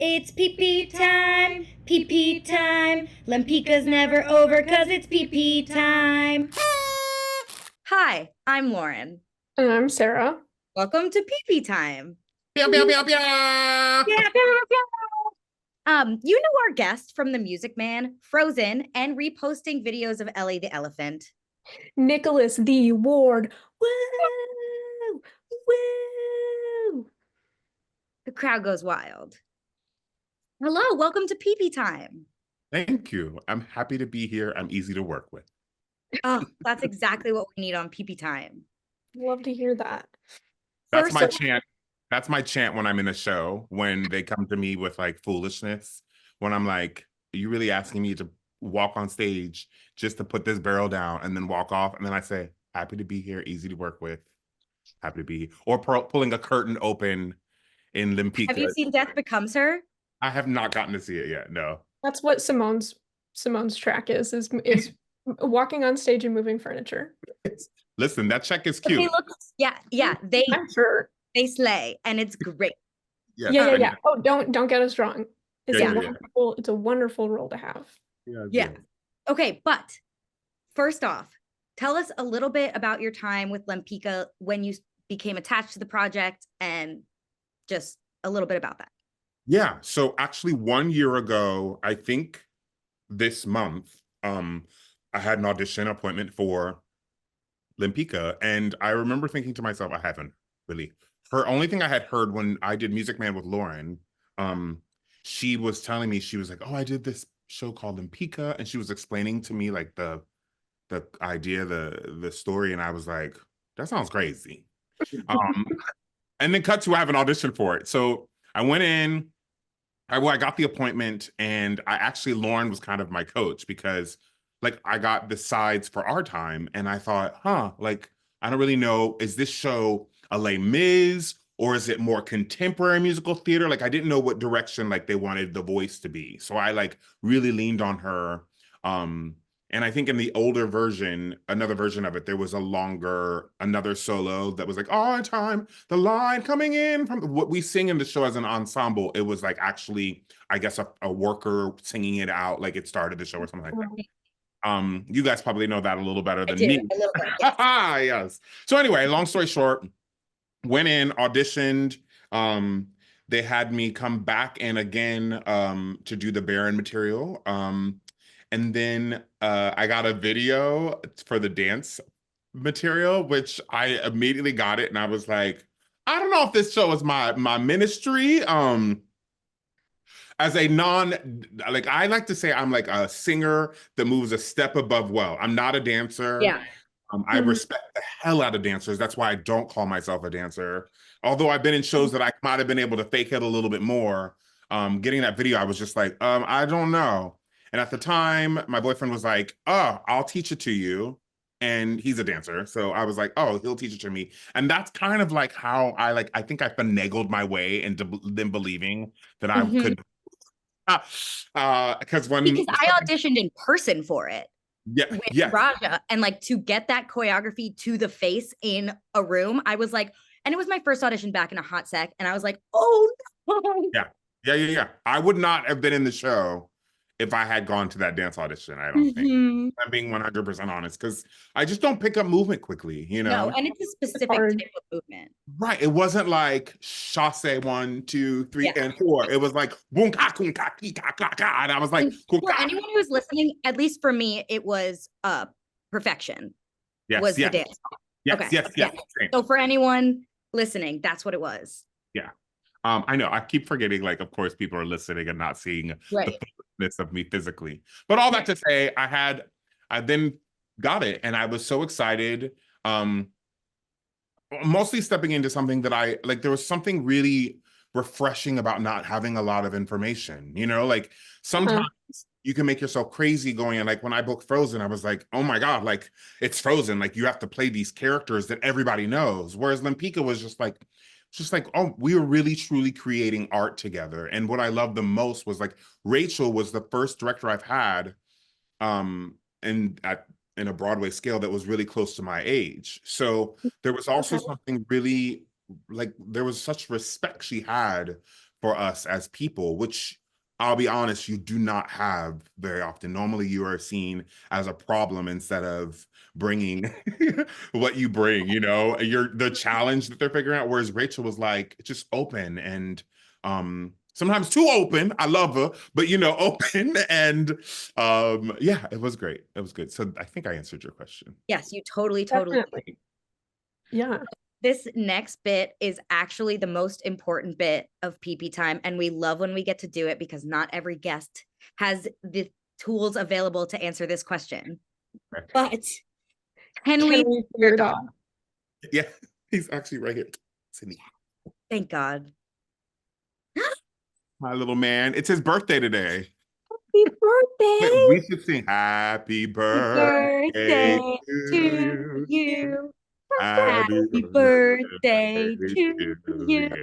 It's Pipi Time, Pipi Time. Lempicka's never over 'cause it's Pipi Time. Hi, I'm Lauren. And I'm Sarah. Welcome to Pipi Time. Pew, pew, pew, pew. Yeah. You know our guest from The Music Man, Frozen, and reposting videos of Ellie the elephant. Nicholas the Ward. Woo! Woo! The crowd goes wild. Hello, welcome to Pipi Time. Thank you. I'm happy to be here. I'm easy to work with. Oh, that's exactly what we need on Pipi Time. Love to hear that. That's my chant. That's my chant when I'm in a show, when they come to me with like foolishness, when I'm like, are you really asking me to walk on stage just to put this barrel down and then walk off? And then I say, happy to be here, easy to work with, happy to be here. Or pulling a curtain open in Lempicka. Have you seen Death Becomes Her? I have not gotten to see it yet, no. That's what Simone's track is walking on stage and moving furniture. Listen, that check is cute. I'm sure. They slay, and it's great. Yeah. Oh, don't get us wrong. It's wonderful. It's a wonderful role to have. Yeah. Okay, but first off, tell us a little bit about your time with Lempicka, when you became attached to the project, and just a little bit about that. Yeah. So actually 1 year ago, I think this month, I had an audition appointment for Lempicka, and I remember thinking to myself, I haven't really. Her only thing I had heard when I did Music Man with Lauren, she was telling me, she was like, oh, I did this show called Lempicka, and she was explaining to me like the idea, the story, and I was like, that sounds crazy. And then cut to I have an audition for it. So I went in, I got the appointment, and Lauren was kind of my coach, because like I got the sides for our time, and I thought, like, I don't really know, is this show a Les Mis, or is it more contemporary musical theater? Like, I didn't know what direction like they wanted the voice to be. So I like really leaned on her. And I think in the older version, another version of it, there was another solo that was like, all time, the line coming in from what we sing in the show as an ensemble. It was like actually, I guess, a worker singing it out, like it started the show or something like that. You guys probably know that a little better than me. A little bit, yes. Yes. So anyway, long story short, went in, auditioned. They had me come back in again to do the Baron material. And then I got a video for the dance material, which I immediately got it. And I was like, I don't know if this show is my ministry. As a like I like to say, I'm like a singer that moves a step above well. I'm not a dancer. Yeah. I respect the hell out of dancers. That's why I don't call myself a dancer. Although I've been in shows that I might have been able to fake it a little bit more. Getting that video, I was just like, I don't know. And at the time, my boyfriend was like, oh, I'll teach it to you. And he's a dancer. So I was like, oh, he'll teach it to me. And that's kind of like how I think I finagled my way into them believing that I could. Because I auditioned in person for it. With Raja, and like to get that choreography to the face in a room, I was like, and it was my first audition back in a hot sec, and I was like, oh no. Yeah. I would not have been in the show if I had gone to that dance audition. I don't think. I'm being 100% honest, because I just don't pick up movement quickly, you know. No, and it's a specific type of movement. Right. It wasn't like chasse 1, 2, 3, and 4. It was like boom ka boom ka ka ka ka, and I was like, for anyone who's listening, at least for me, it was perfection. Yes, the dance. Yes. So for anyone listening, that's what it was. Yeah. I know. I keep forgetting, like, of course, people are listening and not seeing the fullness of me physically. But all that to say, I then got it, and I was so excited. Mostly stepping into something that there was something really refreshing about not having a lot of information, you know, like sometimes you can make yourself crazy going in. Like when I booked Frozen, I was like, oh my God, like it's Frozen. Like you have to play these characters that everybody knows. Whereas Lempicka was just like, oh, we were really truly creating art together. And what I loved the most was like, Rachel was the first director I've had in a Broadway scale that was really close to my age. So there was also something really, like, there was such respect she had for us as people, which I'll be honest, you do not have very often. Normally, you are seen as a problem instead of bringing what you bring, you know, you're the challenge that they're figuring out. Whereas Rachel was like, just open and sometimes too open. I love her, but you know, open. And yeah, it was great. It was good. So I think I answered your question. Yes, you totally Definitely. Yeah. This next bit is actually the most important bit of Pipi Time, and we love when we get to do it because not every guest has the tools available to answer this question. Okay. But can we figure it out? Yeah, he's actually right here. Sydney. Thank God. My little man. It's his birthday today. Happy birthday. Wait, we should sing happy birthday to you. you. Happy birthday to you.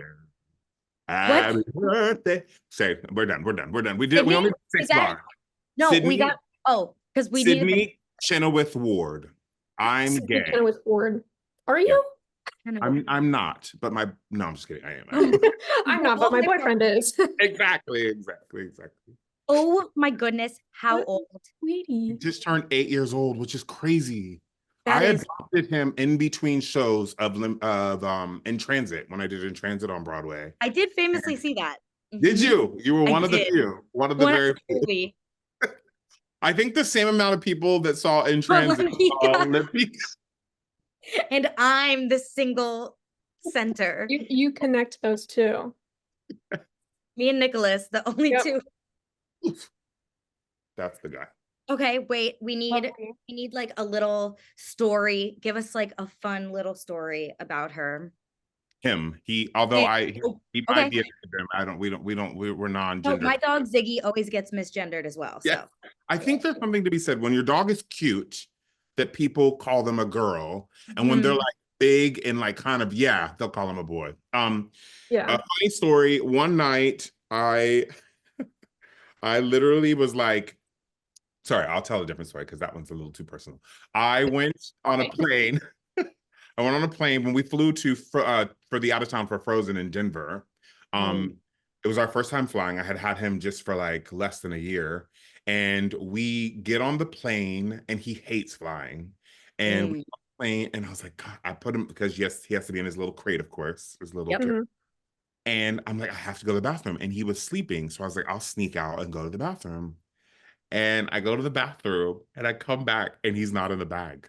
Happy birthday. Say, we're done. We're done. We're done. We Sydney? only did Is 6 that- bars. No, Sydney, we got, because we needed Sydney Chenoweth Ward. I'm Sydney gay. Chenoweth Ward. Are you? I'm not, but no, I'm just kidding. I am. I'm not, but my boyfriend is. Exactly. Oh my goodness, how old? He Sweetie. just turned 8 years old, which is crazy. That I is adopted him in between shows of In Transit when I did In Transit on Broadway. I did famously see that. Did Mhm. you? You were I one of the did. few. One of the very few. Absolutely. I think the same amount of people that saw In But Transit Lempicka. saw Lempicka. And I'm the single center. You connect those two. Me and Nicholas, the only Yep. two. That's the guy. Okay, wait, we need Lovely. like a little story. Give us like a fun little story about her. Him. Although he might okay. be a him. We're No, non-gender. my dog Ziggy always gets misgendered as well. Yeah. So I think there's something to be said when your dog is cute that people call them a girl, and when they're like big and like kind of they'll call them a boy. Yeah. A funny story. One night, I literally was like, sorry, I'll tell a different story because that one's a little too personal. I went on a plane. I went on a plane when we flew to for the out of town for Frozen in Denver. It was our first time flying. I had him just for like less than a year, and we get on the plane, and he hates flying, and we get on the plane, and I was like, God, I put him because yes, he has to be in his little crate, of course, his little crate. And I'm like, I have to go to the bathroom, and he was sleeping, so I was like, I'll sneak out and go to the bathroom. And I go to the bathroom, and I come back, and he's not in the bag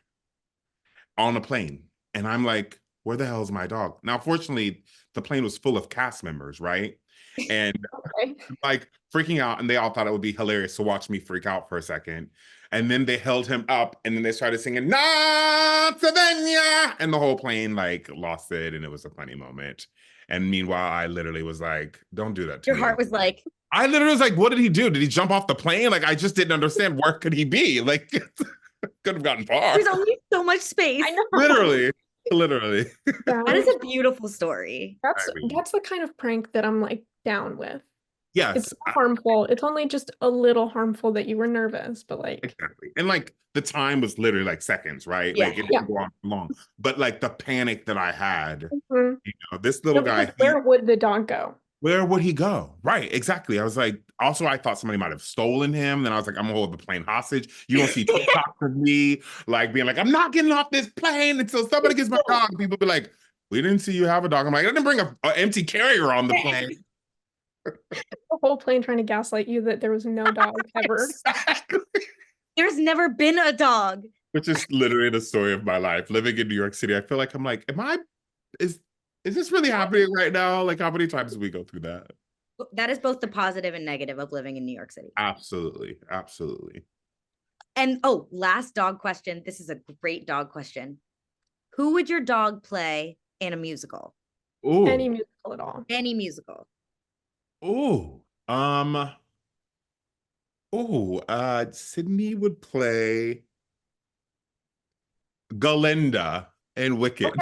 on the plane. And I'm like, where the hell is my dog? Now, fortunately, the plane was full of cast members, right? And like freaking out, and they all thought it would be hilarious to watch me freak out for a second. And then they held him up, and then they started singing "Na Savannah," and the whole plane like lost it, and it was a funny moment. And meanwhile, I literally was like, "Don't do that to your me." heart was like, I literally was like, "What did he do? Did he jump off the plane?" Like I just didn't understand where could he be? Like could have gotten far. there's only so much space. I know. Literally. That is a beautiful story. That's the kind of prank that I'm like down with. Yes. It's not harmful. It's only just a little harmful that you were nervous, but like Exactly. And like the time was literally like seconds, right? Yeah. Like it didn't go on long. But like the panic that I had, Mhm. you know, this little No, guy, because where would the dog go? where would he go? Right, exactly. I was like, also, I thought somebody might have stolen him. Then I was like, I'm gonna hold the plane hostage. You don't see TikToks of me like being like, I'm not getting off this plane until somebody gets my dog. People be like, we didn't see you have a dog. I'm like, I didn't bring an empty carrier on the plane. The whole plane trying to gaslight you that there was no dog ever. Exactly. There's never been a dog. Which is literally the story of my life. Living in New York City, I feel like I'm like, is this really happening right now? Like, how many times do we go through that? That is both the positive and negative of living in New York City. Absolutely. And last dog question. This is a great dog question. Who would your dog play in a musical? Ooh. Any musical at all. Any musical. Ooh. Sydney would play Galinda in Wicked.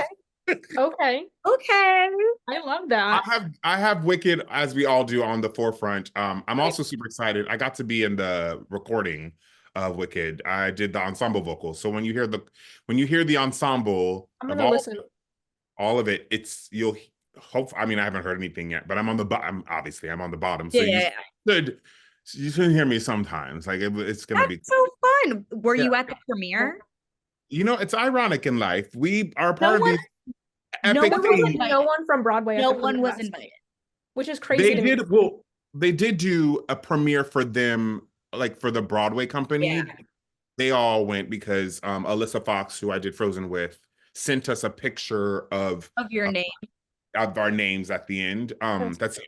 Okay. I love that. I have Wicked, as we all do, on the forefront. I'm also super excited. I got to be in the recording of Wicked. I did the ensemble vocals. So when you hear the ensemble I'm gonna listen. all of it, hope, I mean, I haven't heard anything yet, but I'm on the bottom. Obviously, I'm on the bottom, so Yeah. should you should hear me sometimes. Like it's gonna That's be. so fun. Were Yeah. you at the premiere? You know, it's ironic in life. We are No part of one, these no epic one was things. invited. No one from Broadway at No the one premiere was last night, invited. which is crazy to me. They did do a premiere for them, like for the Broadway company. Yeah. They all went because Alyssa Fox, who I did Frozen with, sent us a picture Of your name. of our names at the end. That's That's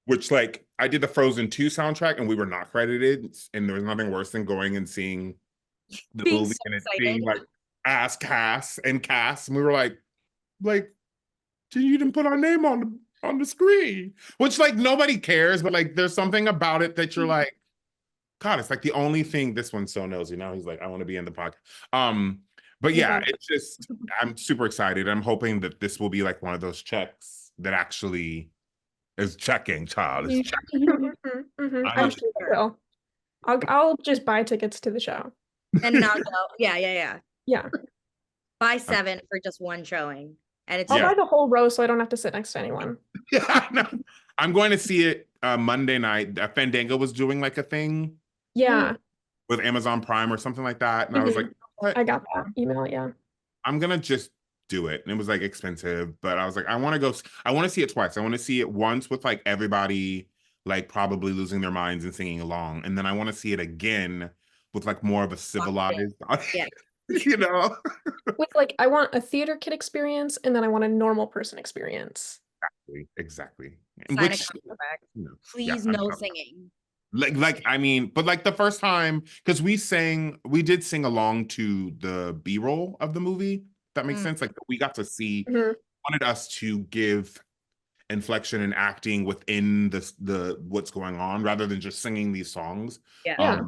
which, like, I did the Frozen 2 soundtrack and we were not credited, and there was nothing worse than going and seeing the Being movie so and it excited. being like ass cast and cast, and we were like, you didn't put our name on the screen, which like nobody cares, but like there's something about it that you're like, God, it's like the only thing. This one's so nosy. Now he's like, I want to be in the podcast. But yeah, it's just, I'm super excited. I'm hoping that this will be like one of those checks that actually is checking, child. Is checking. I'm sure it will. I'll just buy tickets to the show. And not go. Yeah. Yeah. Buy 7 for just one showing. And it's I'll Yeah. buy the whole row so I don't have to sit next to anyone. Yeah, no. I'm going to see it Monday night. Fandango was doing like a thing Yeah. with Amazon Prime or something like that. And I was like, what? I got that email, yeah. I'm gonna just do it. And it was like expensive, but I was like, I want to see it twice. I want to see it once with like everybody like probably losing their minds and singing along. And then I want to see it again with like more of a civilized, Yeah. you know? With like, I want a theater kid experience and then I want a normal person experience. Exactly. Sign a Which, contract. you know, Please, yeah, no singing. like I mean, but like the first time, because we did sing along to the B-roll of the movie. That makes sense. Like we got to see, wanted us to give inflection and acting within the what's going on rather than just singing these songs. Yeah.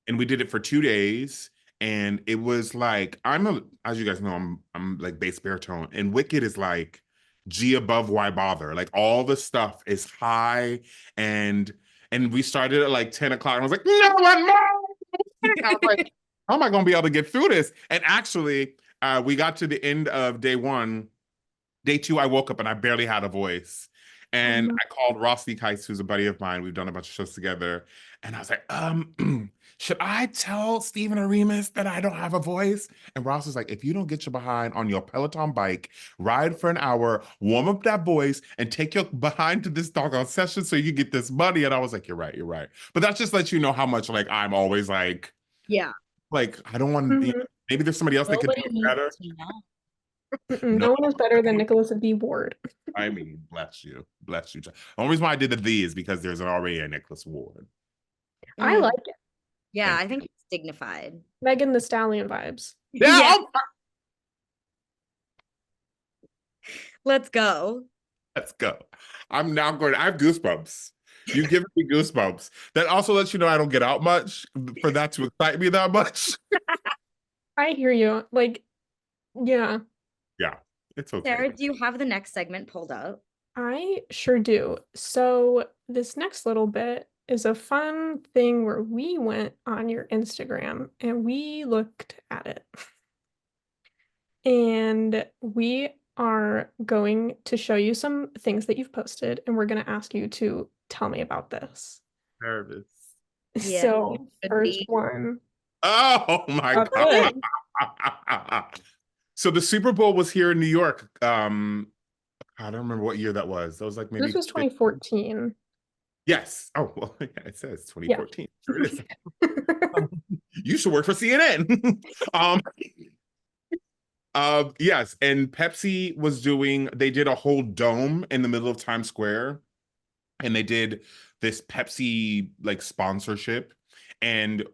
And we did it for 2 days, and it was like as you guys know, I'm like bass baritone, and Wicked is like G above, why bother? Like all the stuff is high, and we started at like 10 o'clock, and I was like, no one more. I was like, how am I gonna be able to get through this? And actually, we got to the end of day 1. Day 2, I woke up and I barely had a voice. And I called Rossi Keiss, who's a buddy of mine. We've done a bunch of shows together. And I was like, should I tell Steven Aremus that I don't have a voice? And Ross was like, if you don't get your behind on your Peloton bike, ride for an hour, warm up that voice, and take your behind to this doggone session so you can get this money. And I was like, you're right. But that just lets you know how much like I'm always like, yeah, like, I don't want, maybe there's somebody else that could do it better. No one is better than Nicholas V. Ward. I mean, bless you. The only reason why I did the V is because there's already a Nicholas Ward. I like it. Yeah, I think it's dignified. Megan Thee Stallion vibes. Yeah. Let's go. I'm now going. I have goosebumps. You've given me goosebumps. That also lets you know I don't get out much for that to excite me that much. I hear you. Like, yeah. Yeah, it's okay. Sarah, do you have the next segment pulled up? I sure do. So this next little bit is a fun thing where we went on your Instagram and we looked at it. And we are going to show you some things that you've posted, and we're going to ask you to tell me about this. Nervous. Yeah, So first one. Oh my God. So the Super Bowl was here in New York. I don't remember what year that was. That was like maybe This was 2014. Yes. Oh, well, yeah, it says 2014. Yeah. Sure it is. You should work for CNN. Yes, and Pepsi was they did a whole dome in the middle of Times Square, and they did this Pepsi like sponsorship, and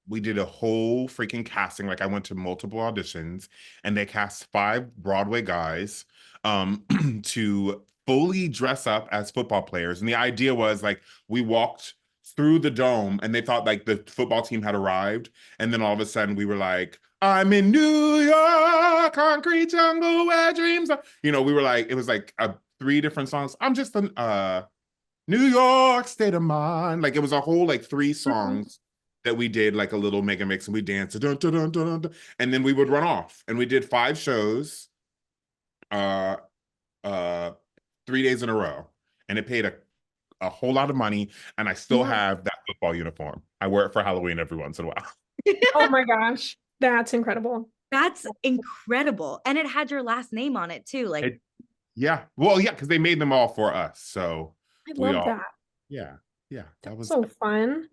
we did a whole freaking casting. Like I went to multiple auditions, and they cast 5 Broadway guys to fully dress up as football players. And the idea was like we walked through the dome and they thought like the football team had arrived. And then all of a sudden we were like, I'm in New York, concrete jungle where dreams are. You know, we were like, it was like 3 different songs. I'm just a New York state of mind. Like it was a whole like 3 songs that we did like a little mega mix, and we danced, dun, dun, dun, dun, dun, and then we would run off. And we did 5 shows. 3 days in a row, and it paid a whole lot of money, and I still Yeah. have that football uniform. I wear it for Halloween every once in a while. Oh my gosh, that's incredible. That's incredible. And it had your last name on it too. Like, It, yeah, well, yeah, because they made them all for us, so I we love all, that. yeah, yeah, that That's was so fun.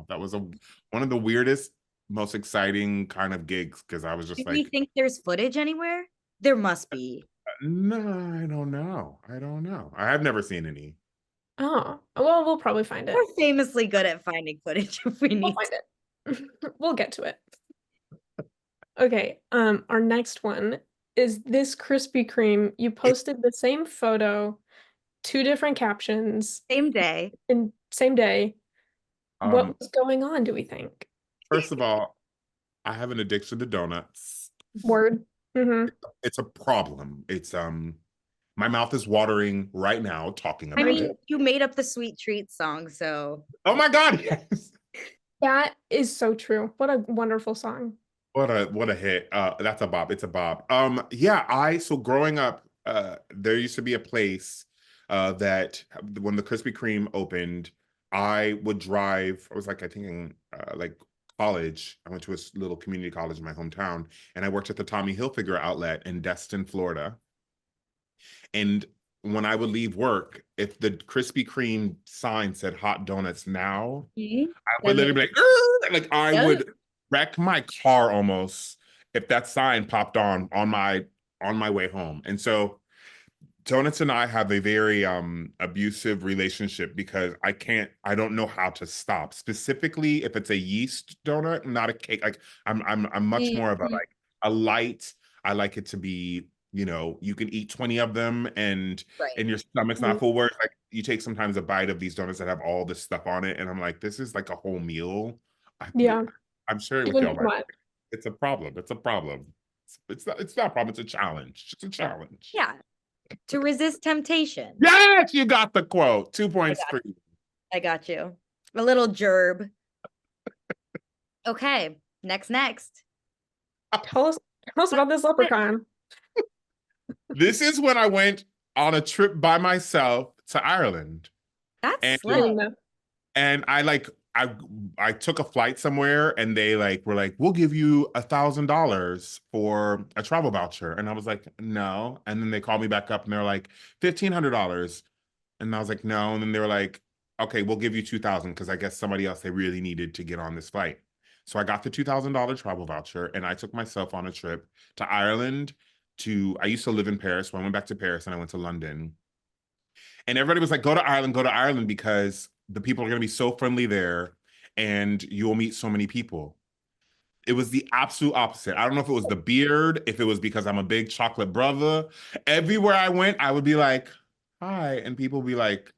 that was one of the weirdest, most exciting kind of gigs because I was do just we like, think there's footage anywhere? There must be. no, I don't know, I have never seen any. Oh, well, we'll probably find it. We're famously good at finding footage if we We'll need find to. it. We'll get to it. Okay, our next one is this Krispy Kreme. You posted the same photo, two different captions Same day. in same day. What Um, was going on, do we think? First of all, I have an addiction to donuts. Word. Mm-hmm. It's a problem. It's my mouth is watering right now talking I about mean, it. you made up the Sweet Treat song, so Oh my God, yes. That is so true. What a wonderful song. What a hit. That's a bop. It's a bop. Yeah, so growing up, there used to be a place that when the Krispy Kreme opened, I would drive. I was like, I think in like college. I went to a little community college in my hometown, and I worked at the Tommy Hilfiger outlet in Destin, Florida. And when I would leave work, if the Krispy Kreme sign said hot donuts now, I would then literally be like, "Ugh!" Like I yeah. would wreck my car almost if that sign popped on my way home. And so donuts and I have a very abusive relationship because I don't know how to stop. Specifically if it's a yeast donut, not a cake. Like I'm much more of a Mhm. like a light. I like it to be, you can eat 20 of them Right. and your stomach's Mhm. not full. Where like you take sometimes a bite of these donuts that have all this stuff on it, and I'm like, this is like a whole meal. I, Yeah, I'm sharing with even y'all too my much. it's a problem. It's a problem. It's not a problem, it's a challenge. It's a challenge. Yeah. To resist temptation. Yes, you got the quote. 2 points got for you. I got you. A little gerb. Okay. Next. Tell us about this leprechaun. This is when I went on a trip by myself to Ireland. That's And slay. and I took a flight somewhere and they like were like, we'll give you $1,000 for a travel voucher. And I was like, no. And then they called me back up and they're like, $1,500. And I was like, no. And then they were like, okay, we'll give you 2,000 because I guess somebody else they really needed to get on this flight. So I got the $2,000 travel voucher and I took myself on a trip to Ireland I used to live in Paris. So I went back to Paris and I went to London. And everybody was like, go to Ireland because the people are going to be so friendly there and you'll meet so many people. It was the absolute opposite. I don't know if it was the beard, if it was because I'm a big chocolate brother. Everywhere I went, I would be like, hi. And people would be like,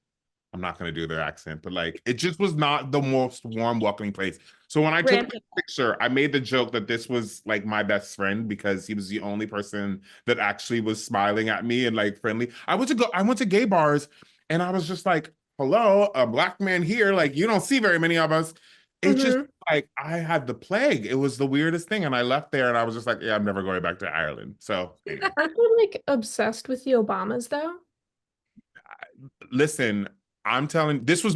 I'm not going to do their accent, but like, it just was not the most warm, welcoming place. So when I took Random. the picture, I made the joke that this was like my best friend because he was the only person that actually was smiling at me and like friendly. I went to gay bars and I was just like, hello, a black man here. Like, you don't see very many of us. It just Mhm. like I had the plague. It was the weirdest thing. And I left there and I was just like, yeah, I'm never going back to Ireland. So anyway, Aren't you like obsessed with the Obamas though? listen, I'm telling this was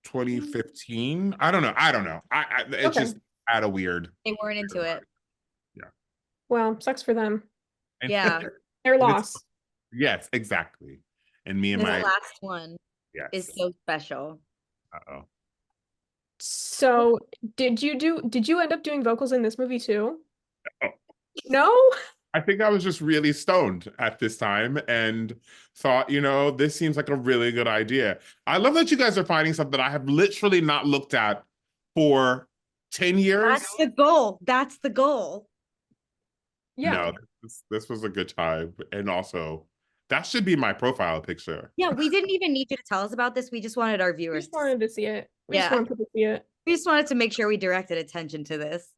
2015. I don't know. It Okay. just had a weird. They weren't into it. Yeah. Well, sucks for them. And, Yeah. Their and it's loss. yes, exactly. And me and This my last one is yes. so special. Uh-oh. So, did you end up doing vocals in this movie too? Oh, No? I think I was just really stoned at this time and thought, this seems like a really good idea. I love that you guys are finding something that I have literally not looked at for 10 years. That's the goal. That's the goal. Yeah. No, this was a good time. And also, that should be my profile picture. Yeah, we didn't even need you to tell us about this. We just wanted our We viewers just wanted to see it. We just Yeah. wanted to see it. We just wanted to make sure we directed attention to this.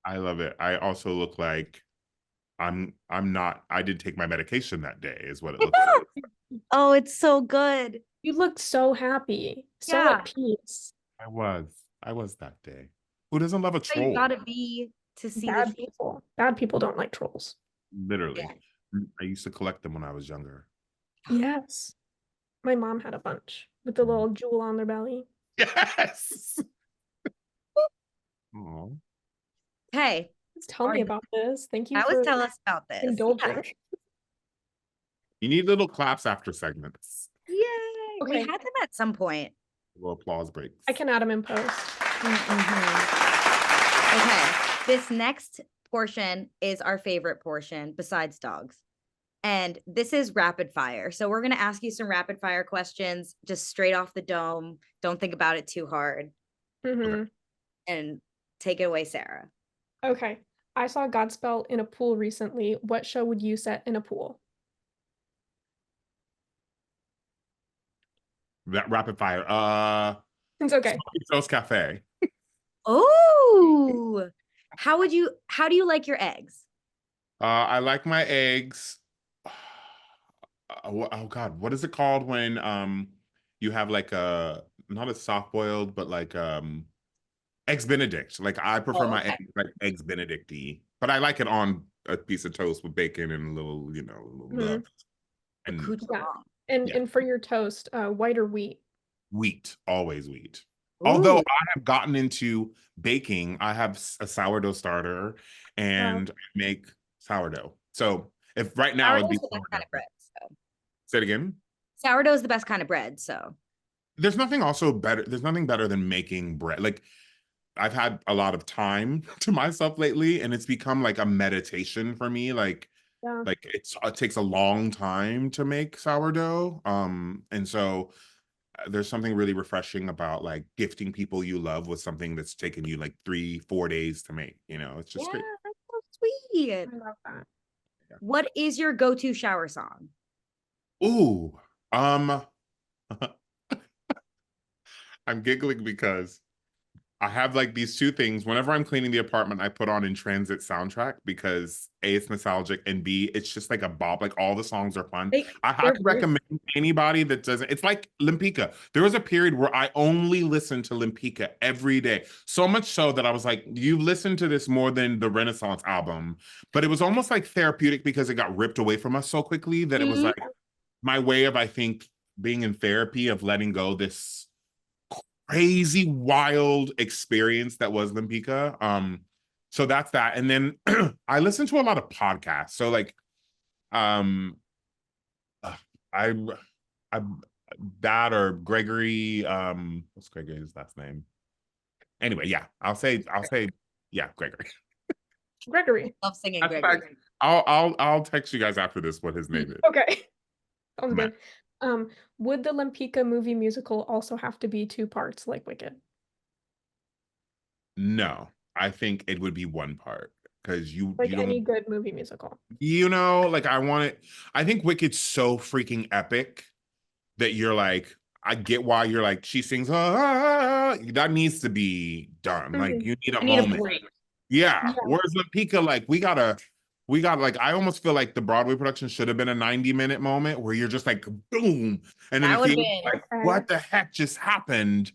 I love it. I also look like I'm not I didn't take my medication that day is what it looks like. Oh, it's so good. You looked so happy, so Yeah. at peace. I was. I was that day. Who doesn't love a So you troll? gotta be to see Bad this. people. Bad people don't like trolls. Literally. Yeah. I used to collect them when I was younger. Yes. My mom had a bunch with the little jewel on their belly. Yes. Aw. Okay. Please tell me about this. Thank you I was for tell us about this. indulging. You need little claps after segments. Yay. We Okay. had them at some point. Little applause breaks. I can add them in post. Okay. This next portion is our favorite portion besides dogs. And this is rapid fire. So we're going to ask you some rapid fire questions just straight off the dome. Don't think about it too hard. Mm-hmm. And take it away, Sarah. Okay. I saw Godspell in a pool recently. What show would you set in a pool? That rapid fire. It's okay. Toast Cafe. Oh, how do you like your eggs? I like my eggs. Oh God, what is it called when you have like a not a soft boiled, but like eggs Benedict. Like I prefer my eggs like eggs Benedict-y, but I like it on a piece of toast with bacon and a little, a little blah. And And for your toast, white or wheat? Wheat, always wheat. Ooh. Although I have gotten into baking, I have a sourdough starter and I make sourdough. So if right now it'd be the best kind of bread. So. Say it again. Sourdough is the best kind of bread. So there's nothing better than making bread. Like I've had a lot of time to myself lately, and it's become like a meditation for me. Like it takes a long time to make sourdough. And so there's something really refreshing about like gifting people you love with something that's taken you like 3-4 days to make. It's just great. That's so sweet. I love that. Yeah. What is your go-to shower song? Ooh, I'm giggling because I have like these two things. Whenever I'm cleaning the apartment, I put on In Transit soundtrack because A, it's nostalgic, and B, it's just like a bop. Like all the songs are fun. I highly recommend anybody that doesn't. It's like Lempicka. There was a period where I only listened to Lempicka every day. So much so that I was like, you listen to this more than the Renaissance album. But it was almost like therapeutic because it got ripped away from us so quickly that it was like my way of, I think, being in therapy, of letting go this crazy wild experience that was Lempicka. So that's that. And then I listen to a lot of podcasts. So like I that or Gregory, what's Gregory's last name? Anyway, yeah, I'll say yeah, Gregory. Gregory. I love singing Gregory. I'll text you guys after this what his name is. Okay. Sounds good. Would the Lempicka movie musical also have to be 2 parts like Wicked? No, I think it would be 1 part because you like you don't, any good movie musical. Like I think Wicked's so freaking epic that you're like, I get why you're like, she sings, that needs to be done. Like you need a moment. Yeah. Whereas Lempicka, like we got like, I almost feel like the Broadway production should have been a 90-minute moment where you're just like, boom. And then like, what the heck just happened?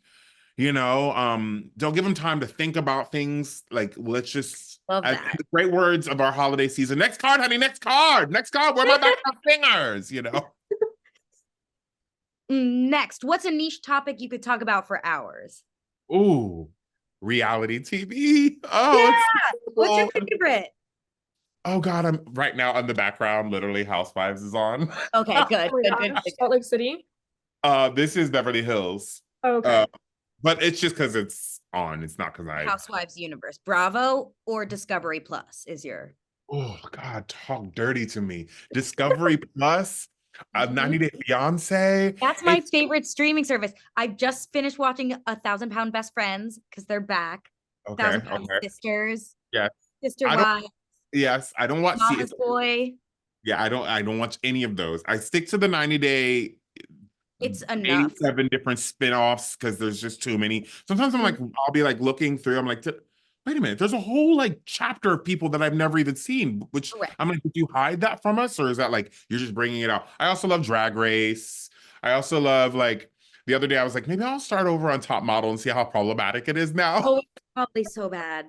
Don't give them time to think about things. Like, let's just, the great words of our holiday season. Next card, honey, next card. Where are my background singers? Next, what's a niche topic you could talk about for hours? Ooh, reality TV. What's your favorite? Oh God, I'm right now on the background. Literally, Housewives is on. Okay, good. Good. Salt Lake City. This is Beverly Hills. Okay. But it's just because it's on. It's not because Housewives Universe. Bravo or Discovery Plus is your. Oh God, talk dirty to me. Discovery Plus, 90 Day Fiance. That's my favorite streaming service. I just finished watching 1,000 Pound Best Friends because they're back. Okay. 1,000 Pound Sisters. Yes. Sister Wives. Yes, I don't watch Mama's Boy. Yeah, I don't watch any of those. I stick to the 90 Day. It's enough. 87 different spin-offs because there's just too many. Sometimes I'm like, I'll be like looking through. I'm like, wait a minute, there's a whole like chapter of people that I've never even seen. Which I'm like, did you hide that from us, or is that like you're just bringing it out? I also love Drag Race. I also love like the other day I was like, maybe I'll start over on Top Model and see how problematic it is now. Oh, it's probably so bad.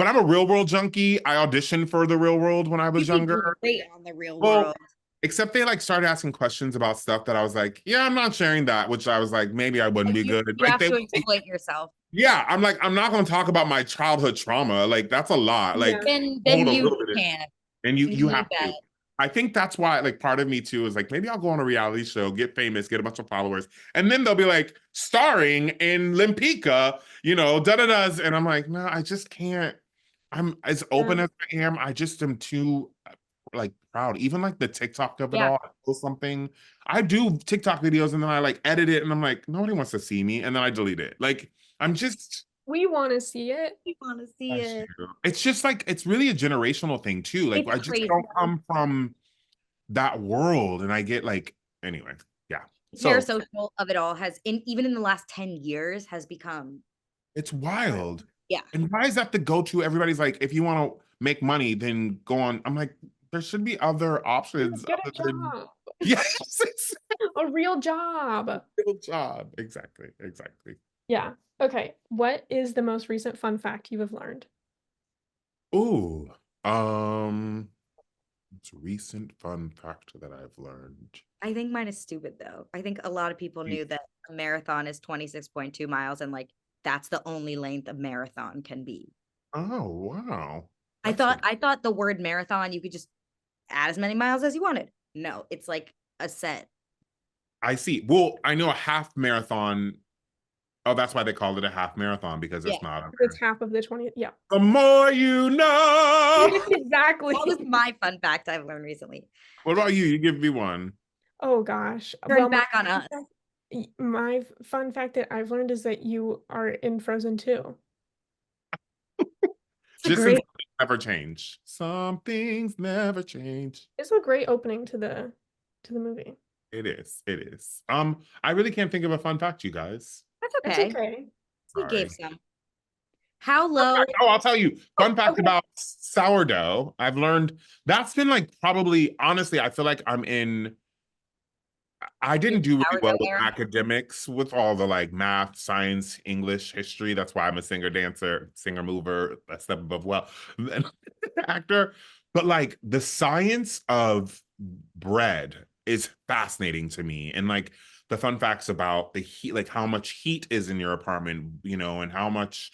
but I'm a Real World junkie. I auditioned for the Real World when I was You'd be younger. great on the Real Well, World. except they like started asking questions about stuff that I was like, yeah, I'm not sharing that, which I was like, maybe I wouldn't be good. You Like have they, to exploit yourself. yeah, I'm like, I'm not going to talk about my childhood trauma. Like that's a lot. Yeah. Like Then hold a you little bit, can't. and you have bet. to. I think that's why, like, part of me too is like, maybe I'll go on a reality show, get famous, get a bunch of followers, and then they'll be like, starring in Lempicka, you know, da da da's, and I'm like, no, I just can't. I'm as open as I am. I just am too like proud. Even like the TikTok of it Yeah. all, I post something. I do TikTok videos and then I like edit it, and I'm like, nobody wants to see me, and then I delete it. Like, I'm just. We want to see it. You want to see That's it. true. It's just like it's really a generational thing too. Like It's I just crazy. don't come from that world, and I get like anyway, yeah. So Parasocial of it all has even in the last 10 years has become it's wild. yeah. And why is that the go-to? Everybody's like, if you want to make money, then go on. I'm like, there should be other options Get a other than job. yes, it's A real job. a real job. Exactly, exactly. Yeah. Okay. What is the most recent fun fact you have learned? Ooh, it's a recent fun fact that I've learned. I think mine is stupid though. I think a lot of people knew that a marathon is 26.2 miles and like that's the only length a marathon can be. Oh, wow. I That's thought the word marathon you could just add as many miles as you wanted. No, it's like a set. I see. Well, I know a half marathon. Oh, that's why they called it a half marathon because it's Yeah. not a It's half of the 20. Yeah. The more you know. Exactly. That was my fun fact I've learned recently. What about you? You give me one. Oh gosh. Turn Well, back on us. my fun fact that I've learned is that you are in Frozen 2. Just some things never change. Some things never change. It's a great opening to the movie. It is. It is. I really can't think of a fun fact, you guys. That's It's okay. okay. We Sorry. gave some. How low? Oh, I'll tell you. Fun fact okay. about sourdough. I've learned that's been like probably honestly, I feel like I didn't do really well with academics with all the like math, science, English, history. That's why I'm a singer, dancer, singer, mover, a step above well, actor. But like the science of bread is fascinating to me. And like the fun facts about the heat, like how much heat is in your apartment, you know, and how much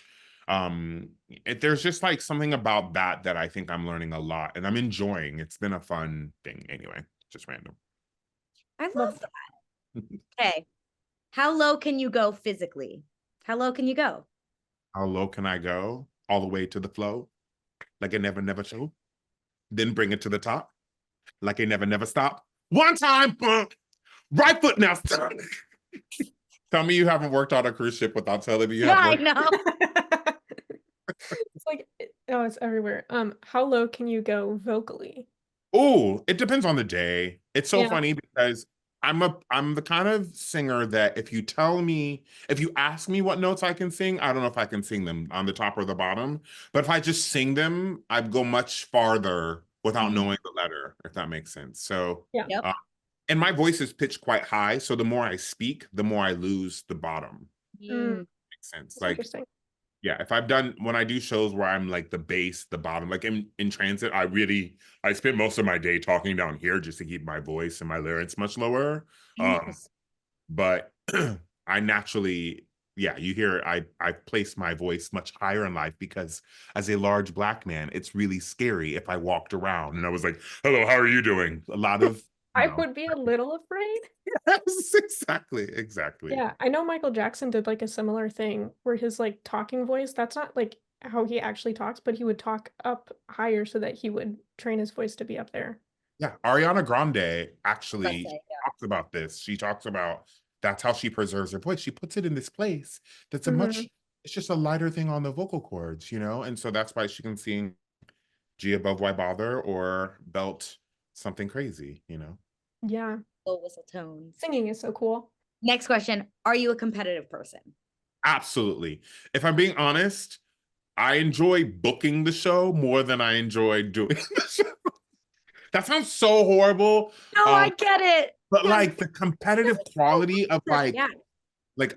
there's just like something about that I think I'm learning a lot and I'm enjoying. It's been a fun thing anyway, just random. I love that. Okay. How low can you go physically? How low can you go? How low can I go? All the way to the flow, like it never show. Then bring it to the top, like it never stop. One time, right foot now. Tell me you haven't worked on a cruise ship without telling me you have I worked. know. It's like, oh, it's everywhere. How low can you go vocally? Oh, it depends on the day. It's so Yeah. funny because I'm the kind of singer that if you ask me what notes I can sing, I don't know if I can sing them on the top or the bottom. But if I just sing them, I'd go much farther without knowing the letter, if that makes sense. So Yeah. Yep. And my voice is pitched quite high, so the more I speak, the more I lose the bottom. Mm. Makes sense. That's Like interesting. yeah, when I do shows where I'm like the bass, the bottom, like in transit, I spend most of my day talking down here just to keep my voice and my larynx much lower. But I naturally, yeah, you hear I place my voice much higher in life because as a large Black man, it's really scary if I walked around and I was like, "Hello, how are you doing?" A lot of I would be a little afraid. Yes, exactly. Yeah, I know Michael Jackson did like a similar thing where his like talking voice, that's not like how he actually talks, but he would talk up higher so that he would train his voice to be up there. Yeah, Ariana Grande actually Yeah. talks about this. She talks about that's how she preserves her voice. She puts it in this place that's it's just a lighter thing on the vocal cords, you know? And so that's why she can sing G above why bother or belt something crazy, you know? Yeah. Low whistle tones. Singing is so cool. Next question. Are you a competitive person? Absolutely. If I'm being honest, I enjoy booking the show more than I enjoy doing the show. That sounds so horrible. No, I get it. But like the competitive quality of like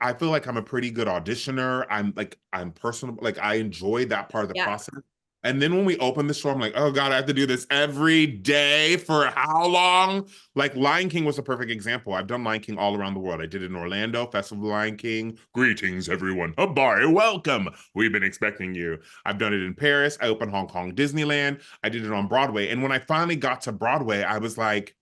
I feel like I'm a pretty good auditioner. I'm personable. Like I enjoy that part of the process. And then when we opened the show, I'm like, oh God, I have to do this every day for how long? Like Lion King was a perfect example. I've done Lion King all around the world. I did it in Orlando, Festival of Lion King. Greetings, everyone. Habari, welcome. We've been expecting you. I've done it in Paris. I opened Hong Kong Disneyland. I did it on Broadway. And when I finally got to Broadway, I was like,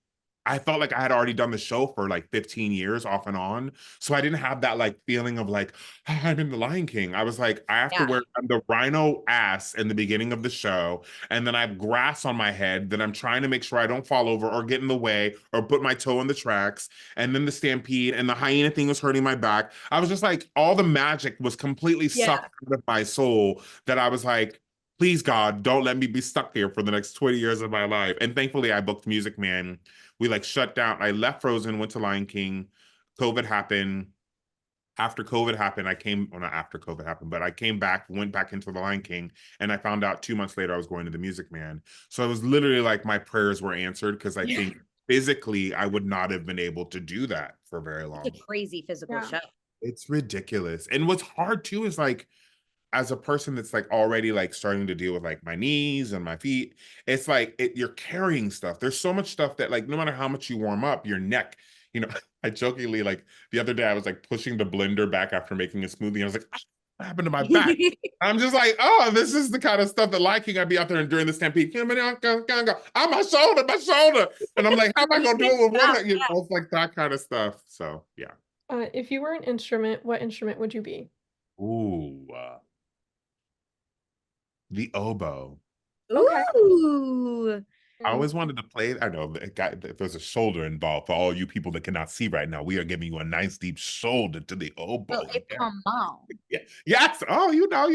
I felt like I had already done the show for like 15 years off and on. So I didn't have that like feeling of like, oh, I'm in the Lion King. I was like, I have to Yeah. wear the rhino ass in the beginning of the show. And then I have grass on my head that I'm trying to make sure I don't fall over or get in the way or put my toe in the tracks. And then the stampede and the hyena thing was hurting my back. I was just like, all the magic was completely Yeah. sucked out of my soul that I was like, please God, don't let me be stuck here for the next 20 years of my life. And thankfully I booked Music Man. We like shut down. I left Frozen, went to Lion King. COVID happened. After COVID happened, I came, well, not after COVID happened, but I came back, went back into the Lion King, and I found out 2 months later I was going to the Music Man. So it was literally like my prayers were answered because I think physically I would not have been able to do that for very long. It's a crazy physical show. It's ridiculous. And what's hard too is like, as a person that's like already like starting to deal with like my knees and my feet, it's like you're carrying stuff. There's so much stuff that like no matter how much you warm up, your neck, you know, I jokingly like the other day I was like pushing the blender back after making a smoothie. And I was like, ah, what happened to my back? I'm just like, oh, this is the kind of stuff that liking I'd be out there and during the stampede. Oh, my shoulder. And I'm like, how am I gonna do it with one hand? You know, it's like that kind of stuff. So yeah. If you were an instrument, what instrument would you be? Ooh, the oboe. Okay. Ooh. I always wanted to play. I know there's a shoulder involved for all you people that cannot see right now. We are giving you a nice deep shoulder to the oboe. Well, come on. Yeah. Yes. Oh, you know.